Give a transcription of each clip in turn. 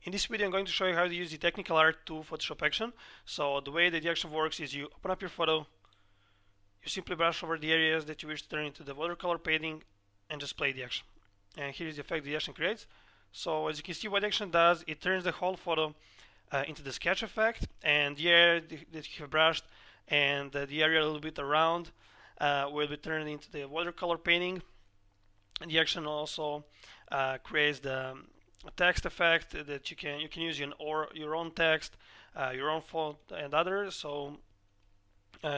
In this video I'm going to show you how to use the TechnicalArt to Photoshop action. So the way that the action works is you open up your photo, you simply brush over the areas that you wish to turn into the watercolor painting and just play the action. And here is the effect the action creates. So as you can see what the action does, it turns the whole photo into the sketch effect, and the area that you have brushed and the area a little bit around will be turned into the watercolor painting. And the action also creates the text effect that you can use your own text, your own font, and others. So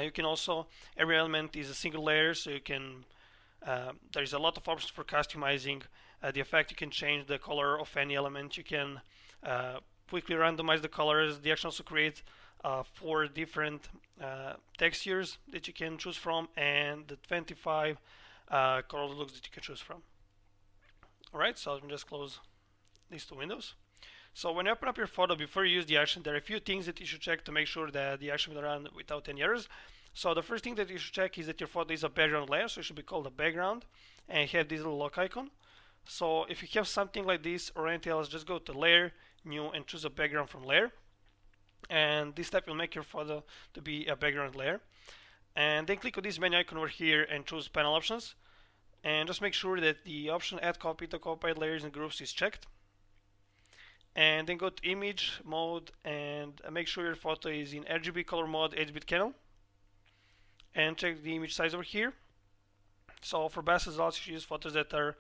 you can also, every element is a single layer, so you can there's a lot of options for customizing the effect. You can change the color of any element. You can quickly randomize the colors. The action also creates 4 different textures that you can choose from, and the 25 color looks that you can choose from. Alright, so let me just close these 2 windows. So when you open up your photo, before you use the action, there are a few things that you should check to make sure that the action will run without any errors. So the first thing that you should check is that your photo is a background layer, so it should be called a background, and have this little lock icon. So if you have something like this or anything else, just go to Layer, New, and choose a background from Layer. And this step will make your photo to be a background layer. And then click on this menu icon over here and choose Panel Options. And just make sure that the option Add Copy to Copied Layers and Groups is checked. And then go to Image Mode and make sure your photo is in RGB color mode 8-bit channel. And check the image size over here. So for best results, you should use photos that are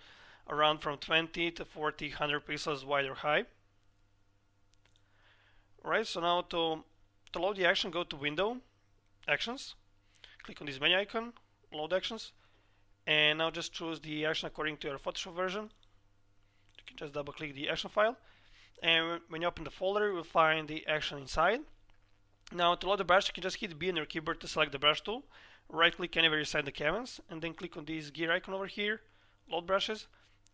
around from 20 to 40, 100 pixels wide or high. Alright, so now to load the action, go to Window, Actions, click on this menu icon, Load Actions, and now just choose the action according to your Photoshop version. You can just double click the action file, and when you open the folder, you will find the action inside. Now to load the brush, you can just hit B on your keyboard to select the brush tool, right click anywhere you set the canvas, and then click on this gear icon over here, Load Brushes,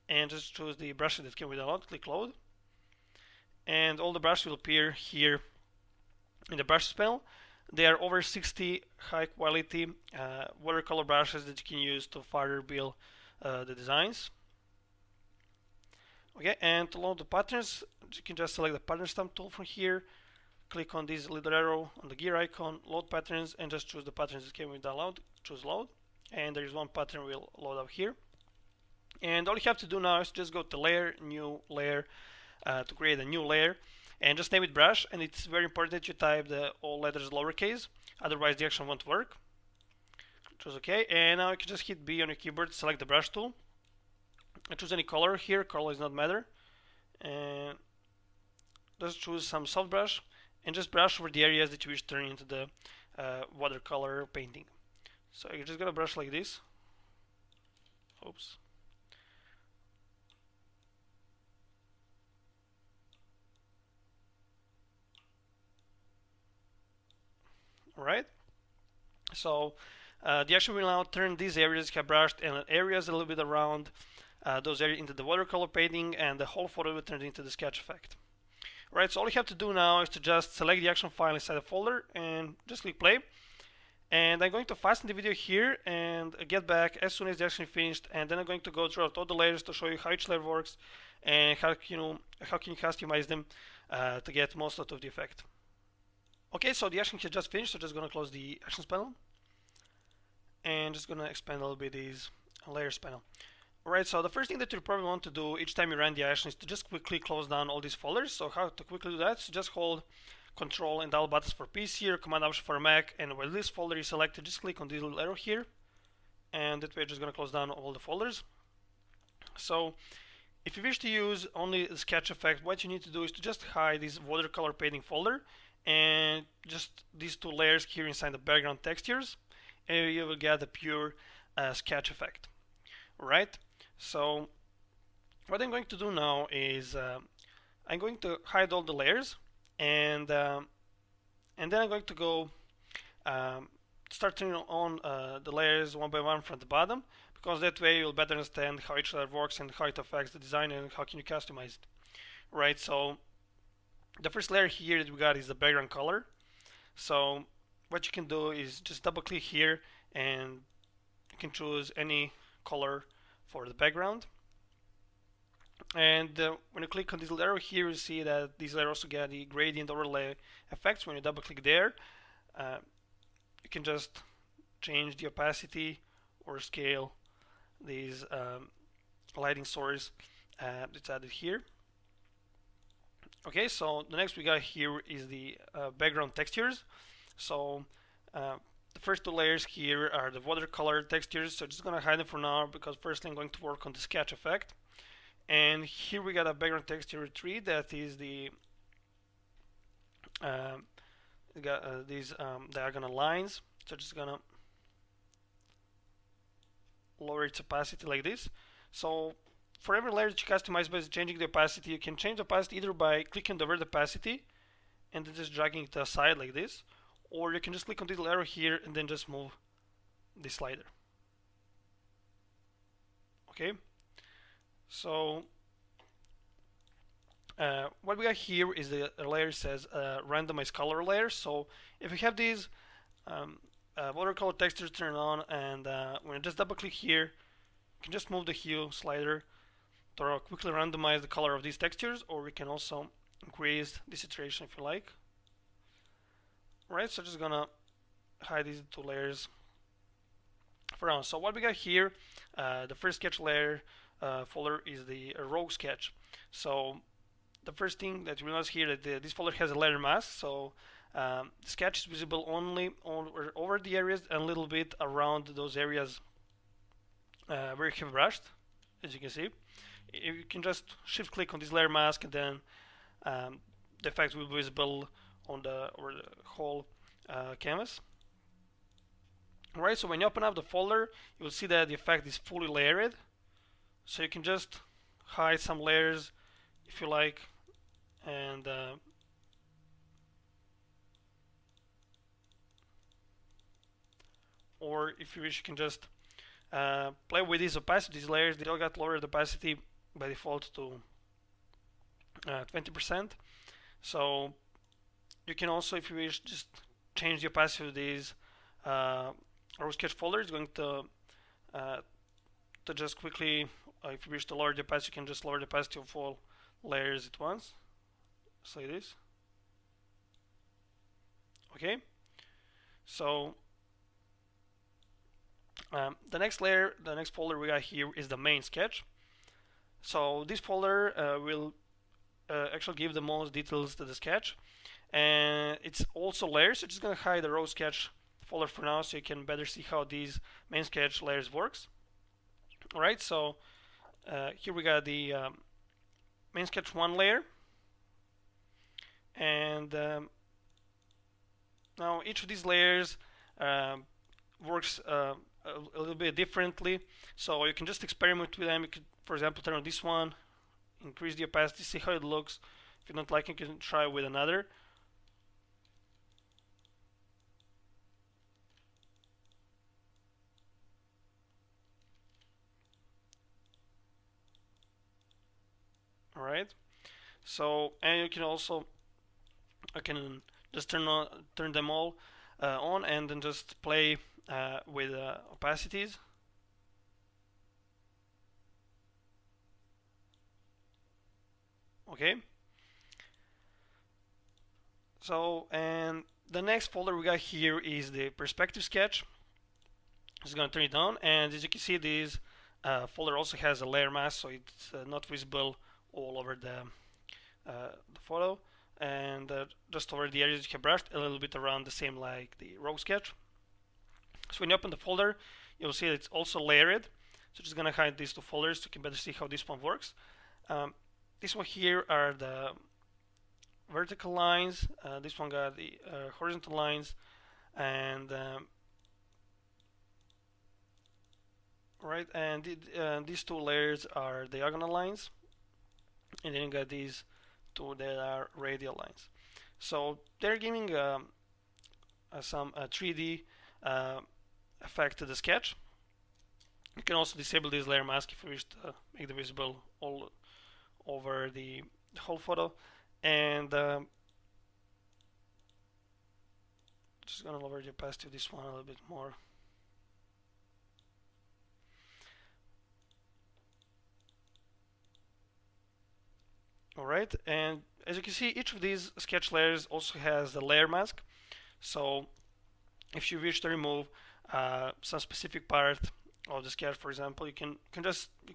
and just choose the brushes that came with the load, click Load, and all the brushes will appear here in the brushes panel. There are over 60 high quality watercolor brushes that you can use to further build the designs. Okay, and to load the patterns, you can just select the pattern stamp tool from here, click on this little arrow on the gear icon, load patterns, and just choose the patterns that came with the load, choose load, and there is one pattern will load up here. And all you have to do now is just go to Layer, New Layer, to create a new layer, and just name it brush. And it's very important that you type the all letters lowercase, otherwise the action won't work. Choose OK, and now you can just hit B on your keyboard, select the brush tool, and choose any color here. Color does not matter, and just choose some soft brush and just brush over the areas that you wish to turn into the watercolor painting. So you're just gonna brush like this. Oops. Alright, so the action will now turn these areas you have brushed and areas a little bit around those areas into the watercolor painting, and the whole photo will turn into the sketch effect. Alright, so all you have to do now is to just select the action file inside the folder and just click play. And I'm going to fasten the video here and get back as soon as the action is finished, and then I'm going to go through all the layers to show you how each layer works and how can you customize them to get most out of the effect. Okay, so the action has just finished, so just gonna close the actions panel and just gonna expand a little bit this layers panel. Alright, so the first thing that you probably want to do each time you run the action is to just quickly close down all these folders. So how to quickly do that? So just hold Control and Alt buttons for PC or Command Option for Mac, and while this folder is selected, just click on this little arrow here, and that way you're just gonna close down all the folders. So if you wish to use only the sketch effect, what you need to do is to just hide this watercolor painting folder and just these 2 layers here inside the background textures, and you will get the pure sketch effect. Alright, so what I'm going to do now is I'm going to hide all the layers, and then I'm going to go start turning on the layers one by one from the bottom, because that way you'll better understand how each layer works and how it affects the design and how can you customize it. Right, so the first layer here that we got is the background color. So what you can do is just double click here and you can choose any color for the background. And when you click on this arrow here, you see that this layer also got the gradient overlay effects. When you double click there, you can just change the opacity or scale these lighting source that's added here. Okay, so the next we got here is the background textures. So the first two layers here are the watercolor textures, so just gonna hide them for now because firstly I'm going to work on the sketch effect. And here we got a background texture tree that is the these diagonal lines. So just gonna lower its opacity like this. So for every layer that you customize by changing the opacity, you can change the opacity either by clicking the word opacity and then just dragging it aside like this, or you can just click on this arrow here and then just move the slider. Okay, so what we got here is the layer says randomize color layer. So if you have these watercolor textures turned on, and when you just double click here, you can just move the hue slider to quickly randomize the color of these textures, or we can also increase the saturation if you like. Alright, so just gonna hide these two layers for now. So what we got here, the first sketch layer folder is the rogue sketch. So the first thing that you realize here that this folder has a layer mask. So the sketch is visible only over the areas and a little bit around those areas where you have brushed, as you can see. You can just shift click on this layer mask, and then the effect will be visible on over the whole canvas. Alright, so when you open up the folder, you will see that the effect is fully layered. So you can just hide some layers if you like, and or if you wish, you can just play with these opacity. These layers, they all got lowered opacity by default to 20%. So you can also, if you wish, just change the opacity of these rogue sketch folder. It's going to just quickly, if you wish to lower the opacity, you can just lower the opacity of all layers at once. So like this. Okay. So the next layer, the next folder we got here is the main sketch. So this folder will actually give the most details to the sketch, and it's also layers. So just gonna hide the rogue sketch folder for now, so you can better see how these main sketch layers works. All right, so here we got the main sketch 1 layer, and now each of these layers works a little bit differently, so you can just experiment with them. You could, for example, turn on this one, increase the opacity, see how it looks. If you don't like it, you can try with another. Alright, so, and you can also, I can just turn them all on, and then just play with opacities. Okay, so, and the next folder we got here is the perspective sketch. Just gonna turn it on, and as you can see, this folder also has a layer mask, so it's not visible all over the photo, and just over the areas you have brushed, a little bit around the same like the rogue sketch. So when you open the folder, you'll see it's also layered. So just gonna hide these two folders so you can better see how this one works. This one here are the vertical lines. This one got the horizontal lines, and right, and these two layers are diagonal lines, and then you got these two that are radial lines. So they're giving some 3D effect to the sketch. You can also disable this layer mask if you wish to make them visible all over the whole photo. And just gonna lower the opacity of this one a little bit more. Alright, and as you can see, each of these sketch layers also has the layer mask. So if you wish to remove some specific part of the sketch, for example, you can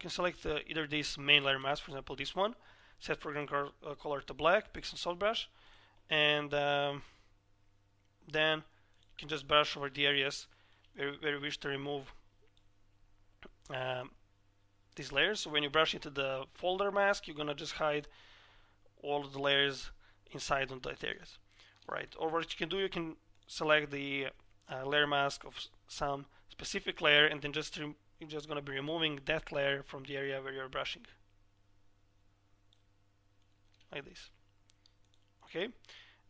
select either this main layer mask, for example this one, set foreground color to black, pick some soft brush, and then you can just brush over the areas where you wish to remove these layers. So when you brush into the folder mask, you're gonna just hide all of the layers inside on that areas, right? Or what you can do, you can select the layer mask of some specific layer, and then you're just gonna be removing that layer from the area where you're brushing, like this. Okay,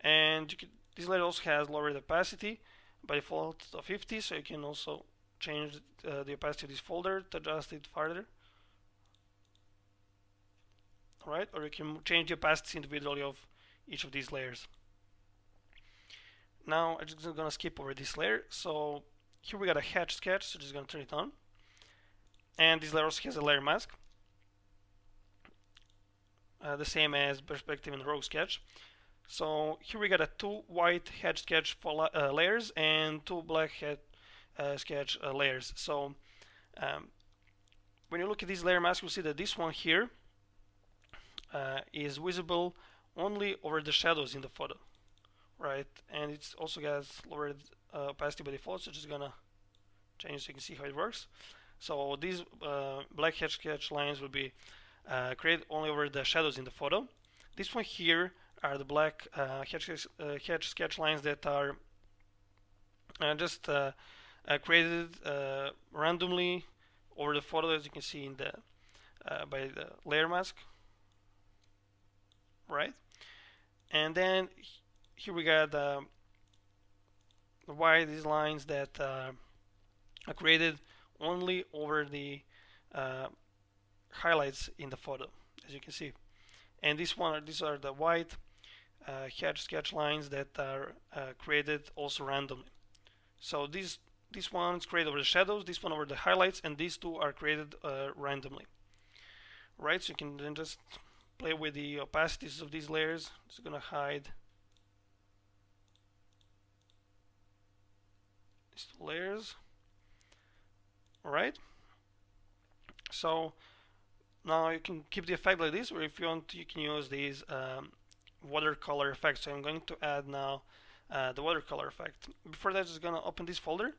and this layer also has lowered opacity by default of 50, so you can also change the opacity of this folder to adjust it further. Alright, or you can change the opacity individually of each of these layers. Now I'm just gonna skip over this layer. So here we got a hatch sketch, so just gonna turn it on. And this layer also has a layer mask, the same as perspective and rogue sketch. So here we got a 2 white hatch sketch for layers and 2 black hatch sketch layers. So when you look at this layer mask, you'll see that this one here is visible only over the shadows in the photo, right? And it also has lowered opacity by default, so just gonna change so you can see how it works. So these black hatch sketch lines will be created only over the shadows in the photo. This one here are the black hatch sketch lines that are just created randomly over the photo, as you can see in the by the layer mask, right? And then here we got why these lines that are created only over the highlights in the photo, as you can see. And these are the white hatch sketch lines that are created also randomly. So this one is created over the shadows, this one over the highlights, and these two are created randomly. Right, so you can then just play with the opacities of these layers. Just gonna hide these two layers. Alright, so now you can keep the effect like this, or if you want, you can use these watercolor effects. So I'm going to add now the watercolor effect. Before that, just gonna open this folder.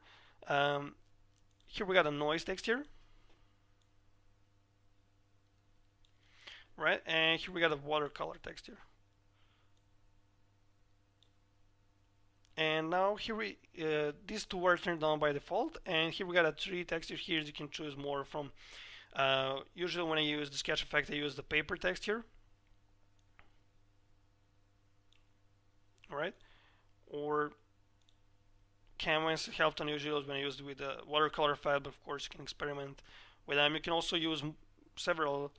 Here we got a noise texture, right? And here we got a watercolor texture. And now here these two are turned on by default, and here we got a 3 texture here. You can choose more from. Usually when I use the sketch effect, I use the paper texture, right? Or canvas halftone usually is when I use it with the watercolor effect, but of course you can experiment with them. You can also use several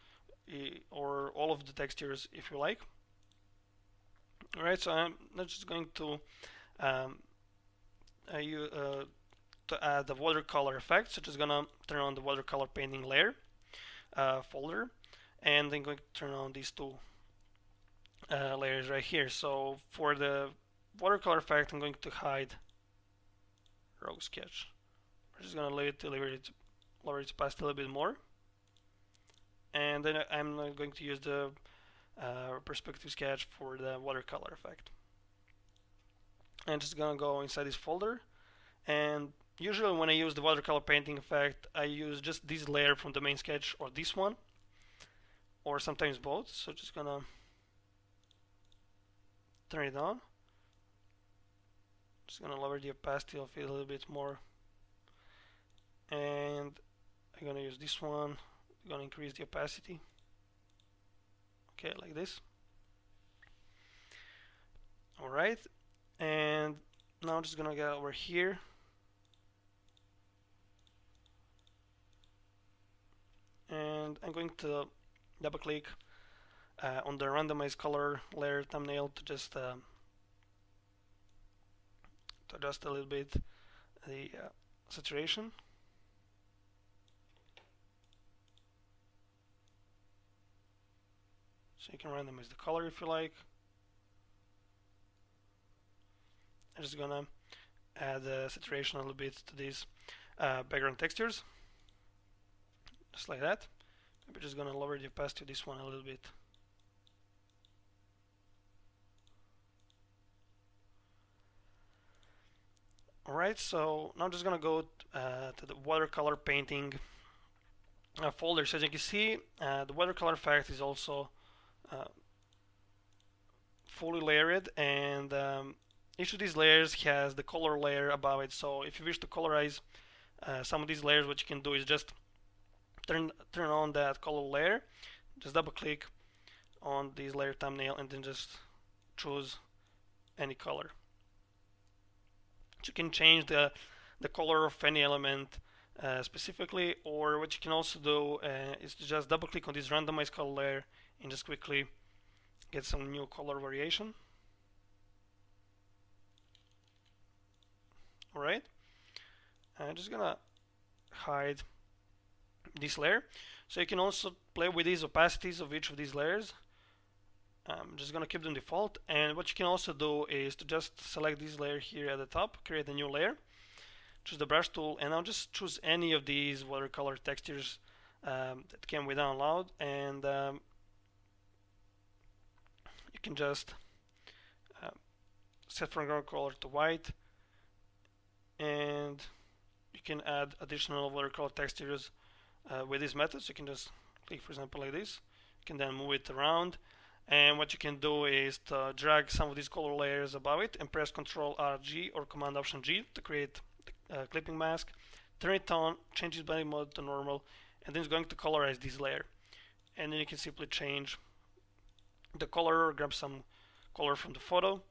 or all of the textures if you like. Alright, so I'm just going to add the watercolor effect. So just gonna turn on the watercolor painting layer folder, and then going to turn on these two layers right here. So for the watercolor effect, I'm going to hide rogue sketch. We're just gonna lower its opacity a little bit more, and then I'm going to use the perspective sketch for the watercolor effect. I'm just gonna go inside this folder, and usually when I use the watercolor painting effect, I use just this layer from the main sketch, or this one, or sometimes both. So just gonna turn it on. Just gonna lower the opacity of it a little bit more, and I'm gonna use this one. I'm gonna increase the opacity. Okay, like this. Alright, and now I'm just gonna go over here, and I'm going to double click on the randomized color layer thumbnail to just adjust a little bit the saturation. So you can randomize the color if you like. I'm just gonna add saturation a little bit to these background textures, just like that. Maybe just gonna lower the opacity of this one a little bit. Alright, so now I'm just gonna go to the watercolor painting folder. So as you can see, the watercolor effect is also fully layered, and each of these layers has the color layer above it. So if you wish to colorize some of these layers, what you can do is just turn on that color layer, just double click on this layer thumbnail, and then just choose any color. You can change the color of any element specifically, or what you can also do is to just double click on this randomized color layer and just quickly get some new color variation. Alright, I'm just gonna hide this layer. So you can also play with these opacities of each of these layers. I'm just gonna keep them default, and what you can also do is to just select this layer here at the top, create a new layer, choose the brush tool, and I'll just choose any of these watercolor textures that came with download, and you can just set foreground color to white, and you can add additional watercolor textures with these methods. You can just click, for example, like this. You can then move it around, and what you can do is to drag some of these color layers above it and press Ctrl-R-G or Command-Option-G to create the clipping mask. Turn it on, change its blending mode to normal, and then it's going to colorize this layer. And then you can simply change the color or grab some color from the photo.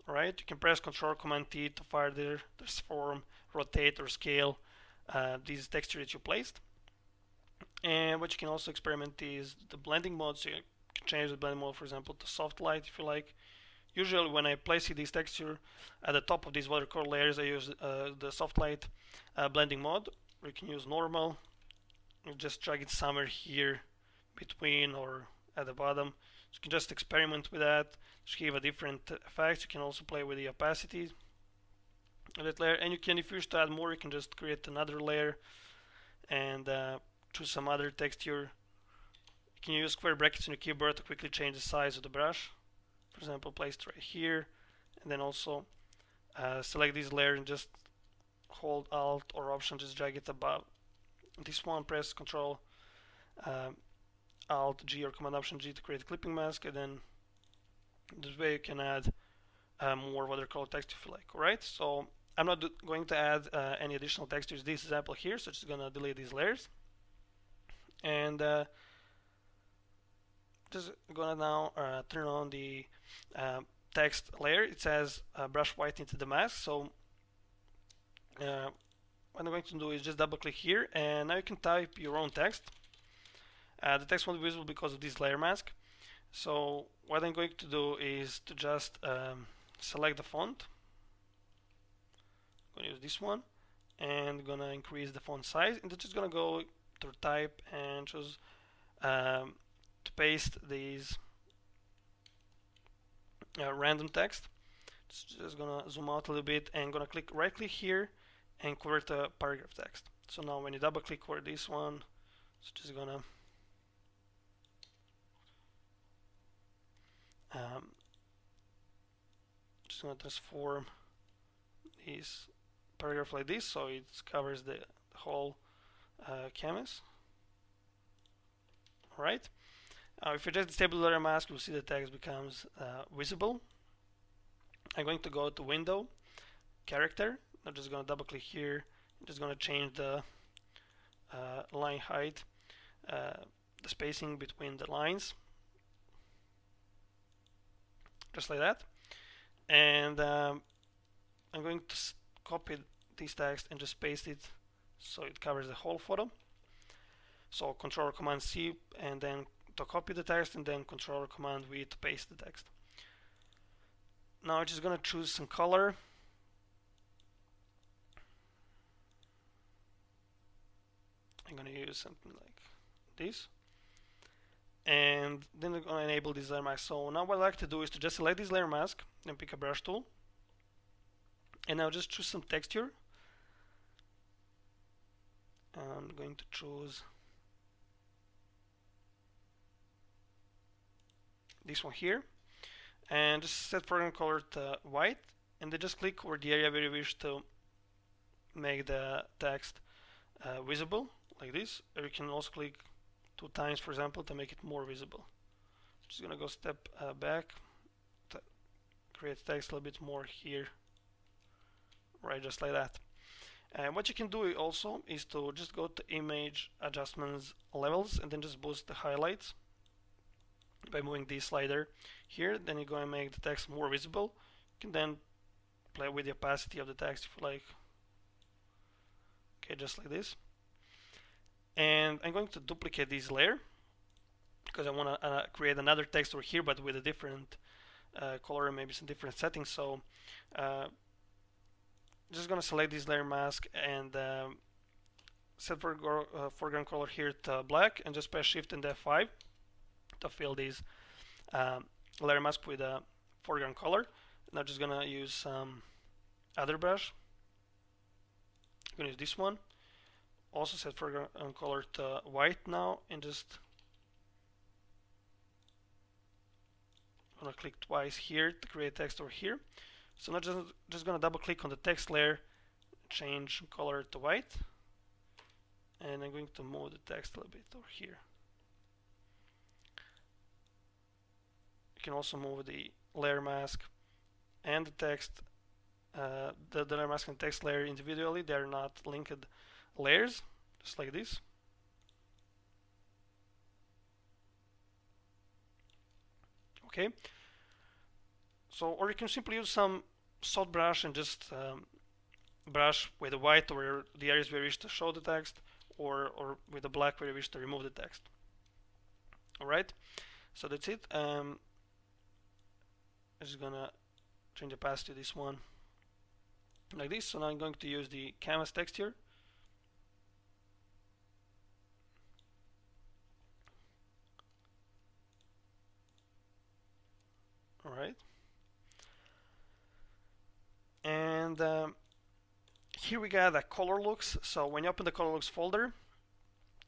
Alright, you can press Ctrl-Command-T to further transform, rotate, or scale these textures that you placed. And what you can also experiment is the blending mode. So you can change the blending mode, for example, to soft light if you like. Usually when I place this texture at the top of these watercolor layers, I use the soft light blending mode. Or you can use normal. You just drag it somewhere here between or at the bottom. So you can just experiment with that. Just give a different effects. You can also play with the opacity of that layer, and you can, if you wish to add more, you can just create another layer and choose some other texture. You can use square brackets on your keyboard to quickly change the size of the brush. For example, place it right here, and then also select this layer and just hold Alt or Option, just drag it above this one. Press Ctrl Alt G or Command Option G to create a clipping mask, and then this way you can add more watercolor text if you like. Alright, so I'm not going to add any additional textures this example here, so just gonna delete these layers, and just gonna now turn on the text layer. It says brush white into the mask. So what I'm going to do is just double click here, and now you can type your own text. The text won't be visible because of this layer mask. So what I'm going to do is to just select the font. I'm going to use this one, and gonna increase the font size, and just gonna go to type and choose to paste these random text. Just gonna zoom out a little bit and gonna right click here and convert to paragraph text. So now when you double click for this one, it's just gonna transform this paragraph like this, so it covers the whole canvas. Alright. If you just disable the layer mask, you'll see the text becomes visible. I'm going to go to Window, Character. I'm just going to double click here. I'm just going to change the line height, the spacing between the lines, just like that. And I'm going to copy this text and just paste it so it covers the whole photo. So Control or Command C, and then to copy the text, and then Control or Command V to paste the text. Now I'm just gonna choose some color. I'm gonna use something like this, and then we're going to enable this layer mask. So now what I like to do is to just select this layer mask and pick a brush tool, and now just choose some texture. I'm going to choose this one here, and just set foreground color to white, and then just click over the area where you wish to make the text visible, like this. Or you can also click 2 times, for example, to make it more visible. Just gonna go step back to create text a little bit more here, right, just like that. And what you can do also is to just go to image adjustments levels and then just boost the highlights by moving this slider here. Then you're going to make the text more visible. You can then play with the opacity of the text if you like. Okay, just like this. And I'm going to duplicate this layer because I want to create another text over here, but with a different color and maybe some different settings. So just going to select this layer mask and set foreground color here to black, and just press Shift and F5 to fill this layer mask with a foreground color. Now just going to use some other brush. I'm going to use this one. Also set foreground color to white now, and just I'm going to click twice here to create text over here. So now just going to double click on the text layer, change color to white, and I'm going to move the text a little bit over here. You can also move the layer mask and the text, the layer mask and text layer individually. They are not linked layers, just like this. Okay. So, or you can simply use some soft brush and just brush with the white over the areas where you wish to show the text, or with the black where you wish to remove the text. Alright, so that's it. I'm just gonna change the opacity to this one, like this. So now I'm going to use the canvas texture. Alright. And here we got the color looks. So when you open the color looks folder,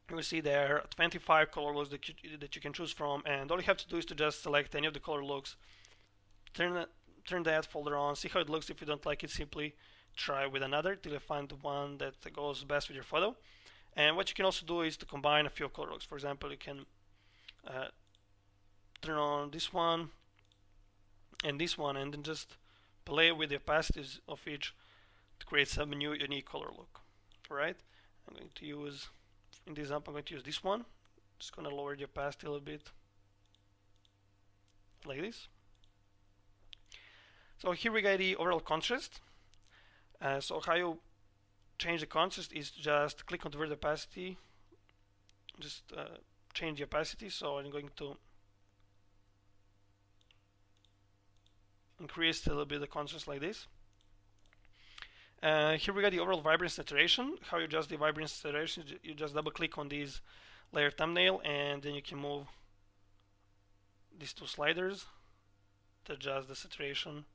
you will see there are 25 color looks that you can choose from, and all you have to do is to just select any of the color looks, turn that folder on, see how it looks. If you don't like it, simply try with another till you find the one that goes best with your photo. And what you can also do is to combine a few color looks. For example, you can turn on this one and this one, and then just play with the opacities of each to create some new unique color look. Alright, I'm going to use, in this example, I'm going to use this one. Just going to lower the opacity a little bit, like this. So here we got the overall contrast. So how you change the contrast is to just click on the word opacity, just change the opacity. So I'm going to increase a little bit the contrast like this. Here we got the overall vibrance saturation. How you adjust the vibrance saturation, you just double click on this layer thumbnail, and then you can move these 2 sliders to adjust the saturation.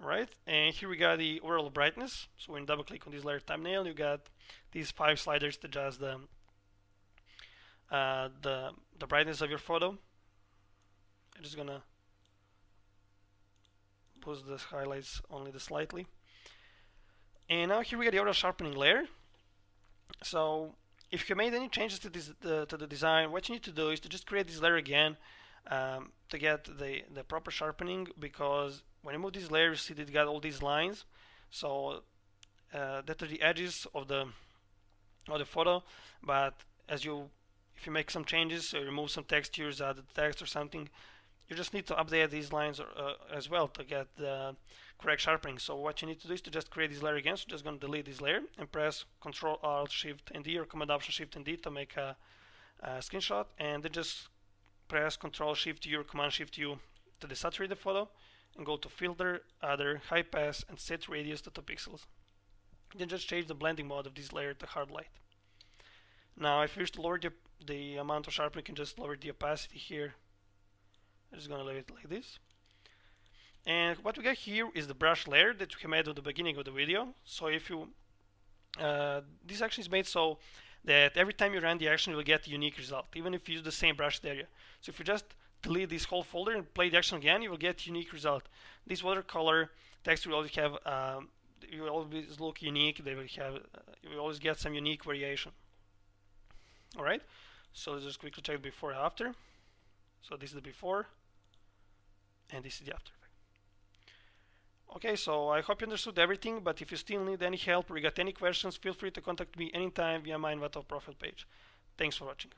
Right, and here we got the overall brightness. So when you double click on this layer thumbnail, you got these 5 sliders to adjust the brightness of your photo. I'm just gonna boost the highlights only slightly. And now here we got the auto sharpening layer. So if you made any changes to this to the design, what you need to do is to just create this layer again to get the proper sharpening, because when you move this layer, you see that it got all these lines. So that are the edges of the photo. But if you make some changes or remove some textures, add the text or something, you just need to update these lines as well to get the correct sharpening. So what you need to do is to just create this layer again. So just going to delete this layer and press Ctrl Alt Shift and D, or Command Option Shift and D to make a screenshot, and then just press Ctrl Shift U or Command Shift U to desaturate the photo, and go to Filter, Other, High Pass, and set radius to 2 pixels. Then just change the blending mode of this layer to hard light. Now if you wish to lower the amount of sharpening, you can just lower the opacity here. I'm just gonna leave it like this. And what we got here is the brush layer that we made at the beginning of the video. So if you this action is made so that every time you run the action, you will get a unique result, even if you use the same brushed area. So if you just delete this whole folder and play the action again, you will get a unique result. This watercolor text will always have, you will always look unique. They will have, you will always get some unique variation. All right. So let's just quickly check before and after. So this is the before, and this is the after. Okay, so I hope you understood everything, but if you still need any help or you got any questions, feel free to contact me anytime via my Envato profile page. Thanks for watching.